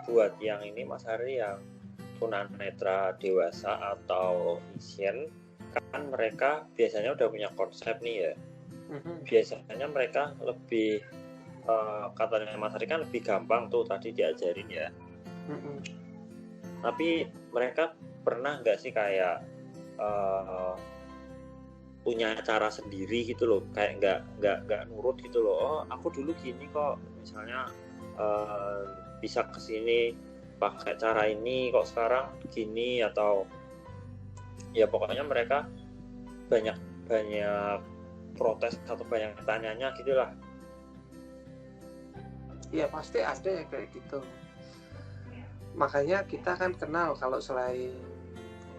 buat yang ini Mas Hari, yang tunanetra dewasa atau vision, kan mereka biasanya udah punya konsep nih ya. Biasanya mereka lebih katanya Mas Hari kan lebih gampang tuh tadi diajarin ya. Tapi mereka pernah nggak sih kayak punya cara sendiri gitu loh, kayak nggak nurut gitu loh. Oh aku dulu gini kok, misalnya bisa kesini pakai cara ini kok sekarang gini, atau ya pokoknya mereka banyak protes atau banyak tanyanya gitulah. Iya pasti ada ya kayak gitu. Makanya kita kan kenal kalau selain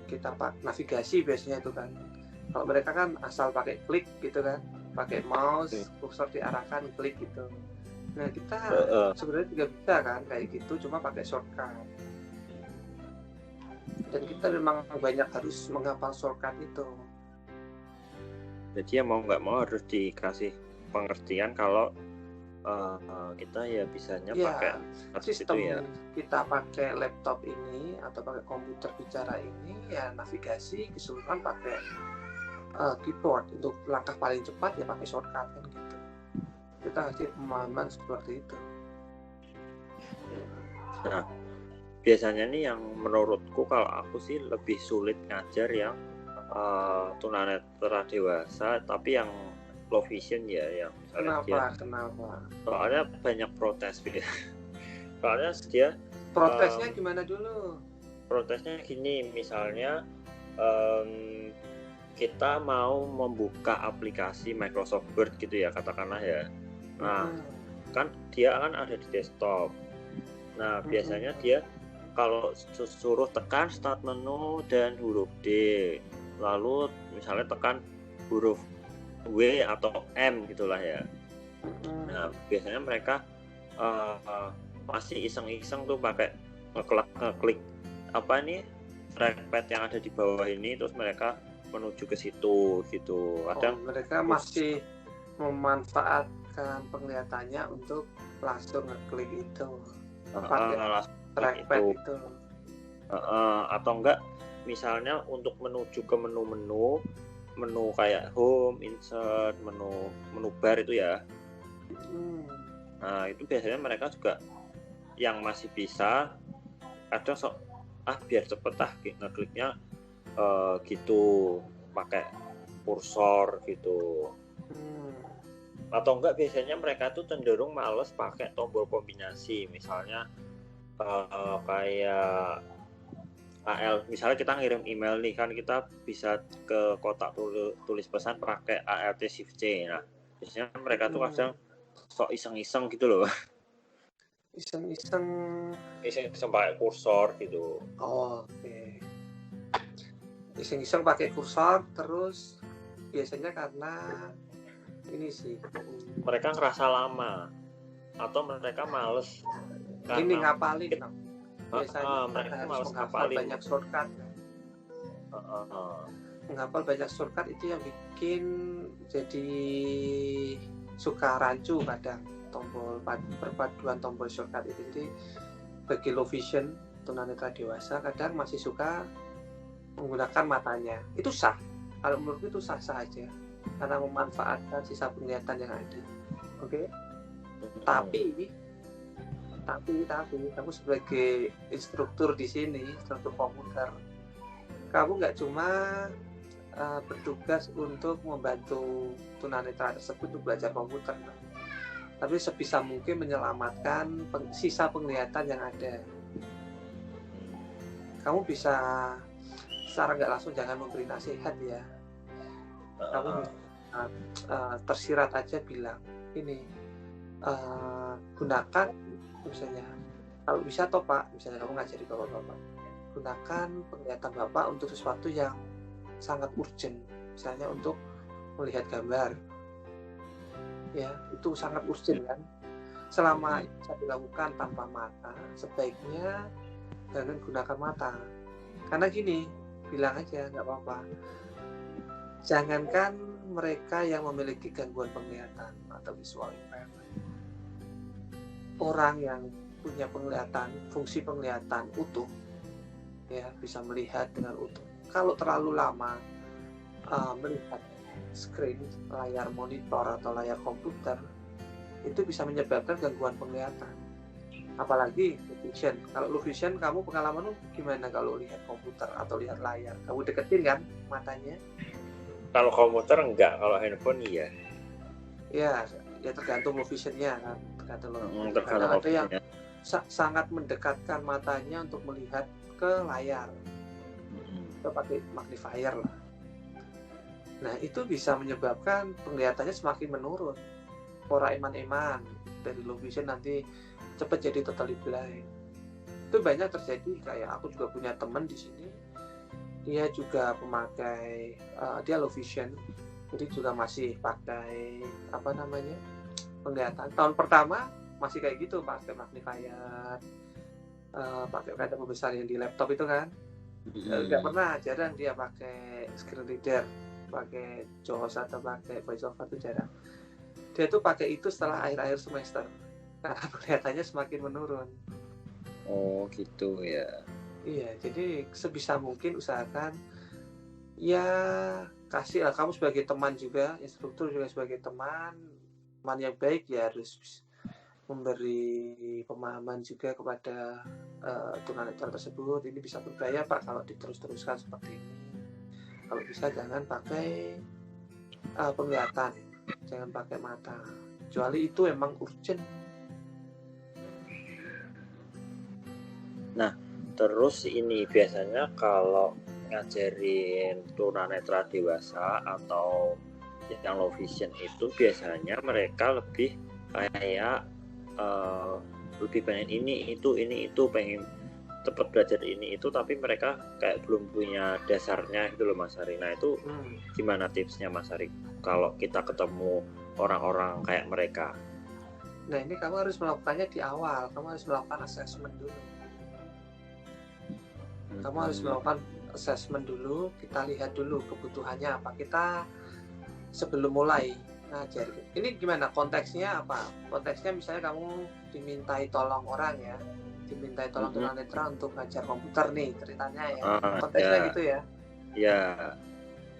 kita navigasi biasanya itu kan, kalau mereka kan asal pakai klik gitu kan, pakai mouse, kursor diarahkan, klik gitu. Nah kita sebenarnya juga bisa kan kayak gitu, cuma pakai shortcut. Dan kita memang banyak harus menghafal shortcut itu. Jadi ya mau nggak mau harus dikasih pengertian kalau kita ya bisanya pakai sistem itu ya. Kita pakai laptop ini atau pakai komputer bicara ini ya navigasi keseluruhan pakai keyboard. Untuk langkah paling cepat ya pakai shortcut kan gitu. Kita kasih pemahaman seperti itu. Nah biasanya nih yang menurutku kalau aku sih lebih sulit ngajar yang tunanetra dewasa tapi yang low vision ya, yang misalnya kenapa? Soalnya banyak protes gitu. Soalnya dia protesnya gimana dulu? Protesnya gini, misalnya kita mau membuka aplikasi Microsoft Word gitu ya katakanlah ya. Nah, kan dia kan ada di desktop. Nah, biasanya dia kalau suruh tekan start menu dan huruf D, lalu misalnya tekan huruf W atau M gitulah ya. Nah biasanya mereka masih iseng-iseng tuh pakai ngeklik apa nih trackpad yang ada di bawah ini, terus mereka menuju ke situ gitu. Kadang mereka masih memanfaatkan penglihatannya untuk langsung ngeklik itu, pakai trackpad itu. Atau enggak misalnya untuk menuju ke menu kayak home, insert, menu bar itu ya. Nah itu biasanya mereka juga yang masih bisa kadang biar cepet ngekliknya gitu pakai kursor gitu. Atau enggak biasanya mereka tuh cenderung males pakai tombol kombinasi, misalnya kayak misalnya kita ngirim email nih kan, kita bisa ke kotak tulis pesan pakai ALT Shift C. Nah biasanya mereka tuh kadang sok iseng-iseng gitu loh. Iseng pakai kursor gitu. Oke. Iseng-iseng pakai kursor, terus biasanya karena ini sih, mereka ngerasa lama atau mereka males ini ngapalin. Biasanya mereka harus menghafal banyak shortcut. Menghafal banyak shortcut itu yang bikin jadi suka rancu kadang perpaduan tombol shortcut itu. Jadi bagi low vision tunanetra dewasa kadang masih suka menggunakan matanya. Itu sah, kalau menurutku itu sah-sah aja karena memanfaatkan sisa penglihatan yang ada. Oke? Tapi kamu sebagai instruktur di sini, instruktur komputer, kamu nggak cuma bertugas untuk membantu tunanetra tersebut untuk belajar komputer, tapi sebisa mungkin menyelamatkan sisa penglihatan yang ada. Kamu bisa secara nggak langsung, jangan memberi nasihat ya. Kamu tersirat aja bilang ini, gunakan misalnya, kalau bisa toh Pak, misalnya kamu ngajari bapak-bapak, gunakan penglihatan Bapak untuk sesuatu yang sangat urgent, misalnya untuk melihat gambar ya, itu sangat urgent kan. Selama bisa dilakukan tanpa mata, sebaiknya jangan gunakan mata. Karena gini, bilang aja nggak apa-apa, jangankan mereka yang memiliki gangguan penglihatan atau visual impairment, orang yang punya penglihatan, fungsi penglihatan utuh, ya bisa melihat dengan utuh. Kalau terlalu lama melihat screen, layar monitor atau layar komputer, itu bisa menyebabkan gangguan penglihatan. Apalagi low vision. Kalau low vision, kamu pengalaman gimana kalau lihat komputer atau lihat layar? Kamu deketin kan matanya? Kalau komputer enggak, kalau handphone iya. Ya tergantung low visionnya kan. Tergantung tergantung ada yang sangat mendekatkan matanya untuk melihat ke layar. Kita pakai magnifier lah. Nah, itu bisa menyebabkan penglihatannya semakin menurun. Pora eman-eman dari low vision nanti cepat jadi totally blind. Itu banyak terjadi. Kayak aku juga punya teman di sini, dia juga pemakai dia low vision, jadi juga masih pakai penglihatan. Tahun pertama masih kayak gitu, pakai magnifier, pakai kaca pembesar yang di laptop itu kan. Nggak pernah, jarang dia pakai screen reader, pakai JAWS atau pakai VoiceOver, itu jarang. Dia tuh pakai itu setelah akhir-akhir semester karena penglihatannya semakin menurun. Oh gitu ya. Iya, jadi sebisa mungkin usahakan ya kasih lah, kamu sebagai teman juga, instruktur juga sebagai teman yang baik ya harus memberi pemahaman juga kepada tunanetra tersebut. Ini bisa berbahaya Pak kalau diterus-teruskan seperti ini. Kalau bisa jangan pakai penglihatan, jangan pakai mata, kecuali itu emang urgent. Nah, terus ini biasanya kalau ngajarin tunanetra dewasa atau yang low vision itu biasanya mereka lebih kayak lebih pengen ini itu pengen cepat belajar ini itu, tapi mereka kayak belum punya dasarnya gitu loh Mas Ari. Nah itu gimana tipsnya Mas Ari kalau kita ketemu orang-orang kayak mereka? Nah ini kamu harus melakukannya di awal, kamu harus melakukan assessment dulu. Kamu harus melakukan assessment dulu, kita lihat dulu kebutuhannya apa, kita sebelum mulai ngajar. Ini gimana konteksnya apa? Konteksnya misalnya kamu dimintai tolong orang ya, dimintai tolong tunanetra untuk ngajar komputer nih ceritanya ya. Konteksnya gitu ya. Ya.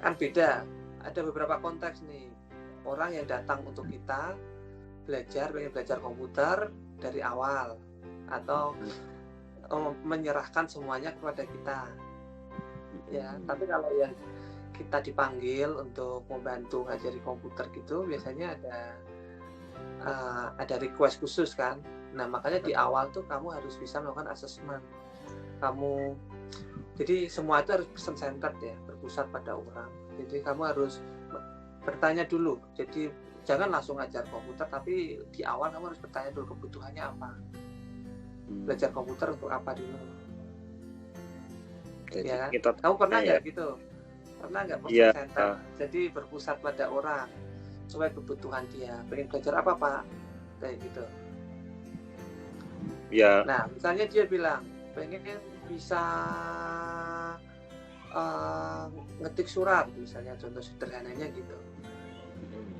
Kan beda. Ada beberapa konteks nih. Orang yang datang untuk kita pengen belajar komputer dari awal, atau menyerahkan semuanya kepada kita ya. Tapi kalau yang kita dipanggil untuk membantu ngajari komputer gitu, biasanya ada request khusus kan. Nah makanya di awal tuh kamu harus bisa melakukan assessment. Jadi semua itu harus person centered ya, berpusat pada orang. Jadi kamu harus bertanya dulu. Jadi jangan langsung ngajar komputer, tapi di awal kamu harus bertanya dulu kebutuhannya apa. Belajar komputer untuk apa dulu? Jadi ya kan? Kita kamu pernah nggak gitu? Pernah nggak person center? Jadi berpusat pada orang sesuai kebutuhan dia. Pengen belajar apa Pak? Kayak gitu. Ya. Nah misalnya dia bilang pengen bisa ngetik surat, misalnya contoh sederhananya gitu.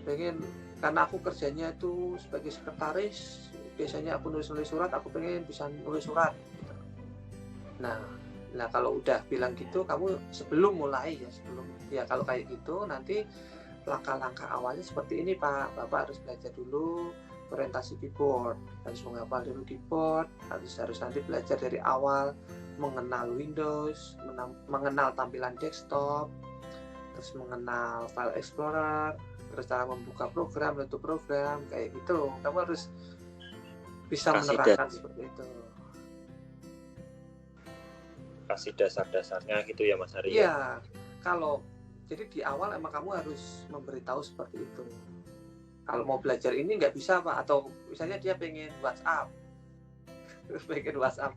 Pengen, karena aku kerjanya tuh sebagai sekretaris, biasanya aku nulis surat, aku pengen bisa nulis surat gitu. Nah kalau udah bilang gitu, kamu sebelum mulai ya kalau kayak gitu nanti langkah-langkah awalnya seperti ini Pak. Bapak harus belajar dulu orientasi keyboard, harus menghafal dulu keyboard, harus nanti belajar dari awal mengenal Windows, mengenal tampilan desktop, terus mengenal file explorer, terus cara membuka program, menutup program, kayak gitu. Kamu harus bisa menerapkan seperti itu. Kasih dasar-dasarnya gitu ya Mas Ari. Iya, jadi di awal emang kamu harus memberitahu seperti itu. Kalau mau belajar ini nggak bisa Pak, atau misalnya dia pengen WhatsApp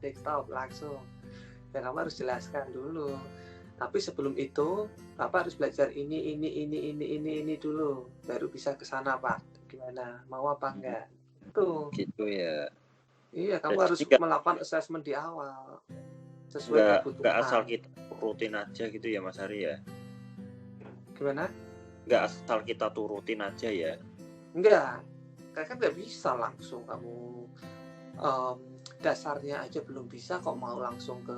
desktop langsung, ya kamu harus jelaskan dulu. Tapi sebelum itu Bapak harus belajar ini dulu, baru bisa ke sana Pak. Gimana, mau apa enggak? Itu. Gitu ya. Iya, kamu harus melakukan assessment di awal sesuai kebutuhan. Nggak asal kita rutin aja gitu ya Mas Ari ya? Gimana? Nggak asal kita turutin aja ya? Enggak, kan nggak bisa langsung kamu dasarnya aja belum bisa kok mau langsung ke,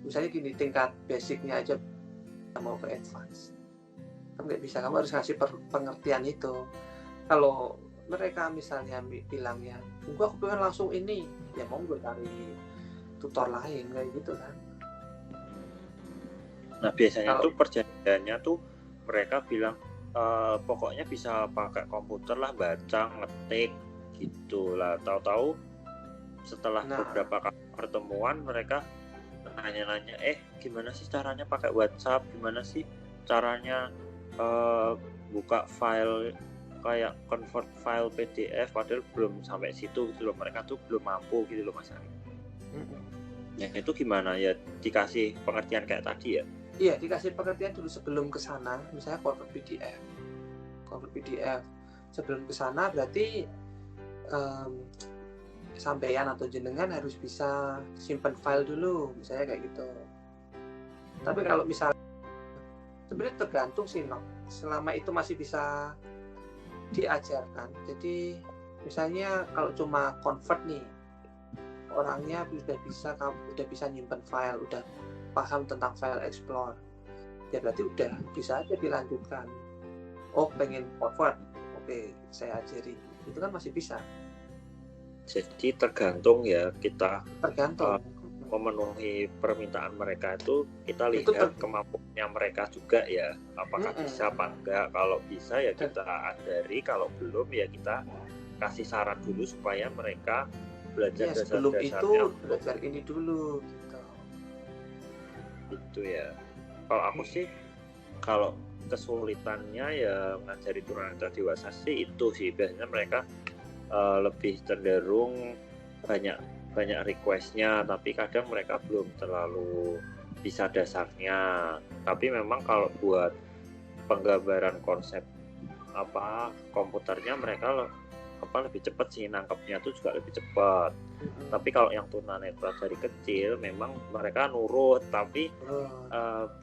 misalnya gini, tingkat basicnya aja mau ke advance, kan nggak bisa. Kamu harus ngasih pengertian itu. Kalau mereka misalnya bilangnya aku pengen langsung ini, ya mau gue cari tutor lain kayak gitu kan. Nah biasanya tuh perjanjiannya tuh mereka bilang pokoknya bisa pakai komputer lah, baca ngetik gitu lah. Tahu-tahu setelah beberapa kali pertemuan mereka nanya-nanya, gimana sih caranya pakai WhatsApp, gimana sih caranya buka file kayak convert file PDF, padahal belum sampai situ gitu loh, mereka tuh belum mampu gitu loh Mas Ari. Ya itu gimana ya, dikasih pengertian kayak tadi ya? Iya, dikasih pengertian dulu sebelum ke sana, misalnya convert PDF. Sebelum ke sana berarti sampean atau jenengan harus bisa simpan file dulu, misalnya kayak gitu. Tapi kalau misalnya sebenarnya tergantung sih, selama itu masih bisa diajarkan. Jadi misalnya kalau cuma convert nih, orangnya udah bisa nyimpen file, udah paham tentang file explore, ya berarti udah bisa aja dilanjutkan. Oh pengen convert, oke saya ajari, itu kan masih bisa. Jadi tergantung ya, kita memenuhi permintaan mereka itu kita lihat kemampuannya mereka juga ya, apakah bisa apa enggak. Kalau bisa ya kita ajari, kalau belum ya kita kasih saran dulu supaya mereka belajar sebelum itu belajar ini dulu gitu ya. Kalau aku sih, kalau kesulitannya ya ngajari tunanetra dewasa sih itu sih, biasanya mereka lebih cenderung banyak requestnya, tapi kadang mereka belum terlalu bisa dasarnya. Tapi memang kalau buat penggambaran konsep komputernya mereka lebih cepat sih, nangkepnya tuh juga lebih cepat. Tapi kalau yang tunanetra dari kecil memang mereka nurut, tapi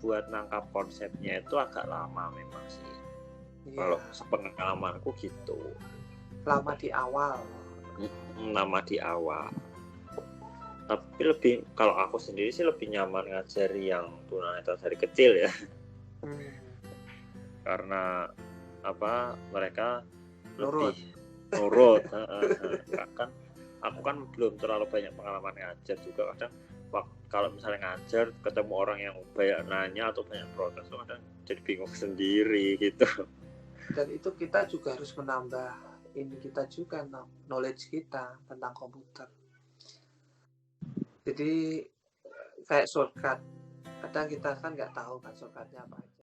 buat nangkap konsepnya itu agak lama memang sih. Kalau sepengalamanku gitu. Lama di awal. Tapi lebih, kalau aku sendiri sih lebih nyaman ngajari yang tunanetra dari kecil ya. Karena mereka lebih nurut. Kan aku kan belum terlalu banyak pengalaman ngajar juga. Kadang kalau misalnya ngajar ketemu orang yang banyak nanya atau banyak protes, kadang jadi bingung sendiri gitu. Dan itu kita juga harus menambah ini kita juga, knowledge kita tentang komputer. Jadi kayak shortcut, kadang kita kan nggak tahu kan shortcutnya apa aja.